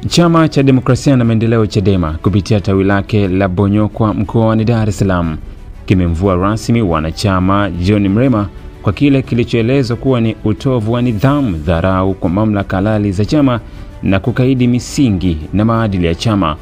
Chama cha Demokrasia na Maendeleo Chadema kupitia tawi lake la Bonyokwa mkoani Dar es Salaam kimemvua rasmi wanachama John Mrema kwa kile kilichoelezwa kuwa ni utovu wa nidhamu, dharau kwa mamlaka halali za chama na kukaidi misingi na maadili ya chama.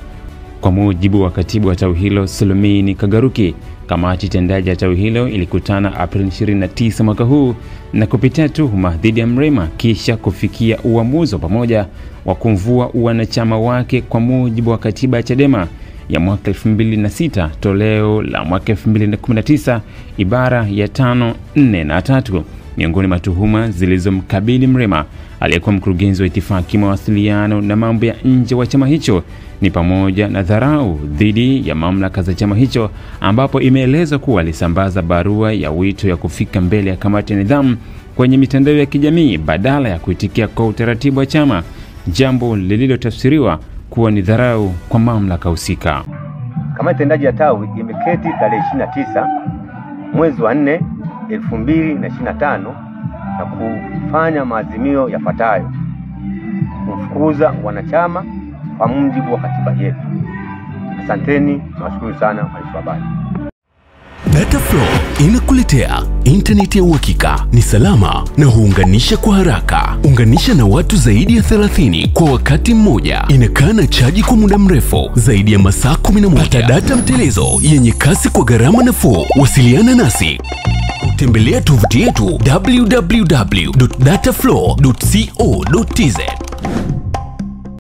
Kwa mujibu wa katibu wa tawi hilo Sulumini Kagaruki, kamati tendaji ya tawi hilo ilikutana Aprili 29 mwaka huu na kupitia tuhuma dhidi ya Mrema kisha kufikia uamuzi pamoja wa kumvua wanachama wake kwa mujibu wa katiba ya Chadema ya mwaka 2006 toleo la mwaka 2019 ibara ya 5, 4 na 3. Miongoni mwa tuhuma zilizomkabili Mrema aliyekuwa mkurugenzi wa itifaki mawasiliano na mambo ya nje wa chama hicho ni pamoja na dharau dhidi ya mamlaka za chama hicho, ambapo imeelezwa kuwa alisambaza barua ya wito ya kufika mbele ya kamati ya nidhamu kwenye mitandao ya kijamii badala ya kuitikia kwa utaratibu wa chama, jambo lililotafsiriwa kuwa ni dharau kwa mamlaka husika. Kamati tendaji ya tawi imeketi tarehe 29 mwezi wa 4 2025 na kufanya maazimio yafuatayo: kufukuza wanachama kwa mujibu wa katiba yetu. Asanteni, nawashukuru sana waandishi wa habari. Dataflow inakuletea internet ya uhakika, ni salama na huunganisha kwa haraka. Unganisha na watu zaidi ya 30 kwa wakati mmoja. Inakaa na chaji kwa muda mrefu zaidi ya masaa 11. Pata data mtelezo yenye kasi kwa gharama nafuu. Wasiliana nasi. Tembelea tovuti yetu www.dataflow.co.tz.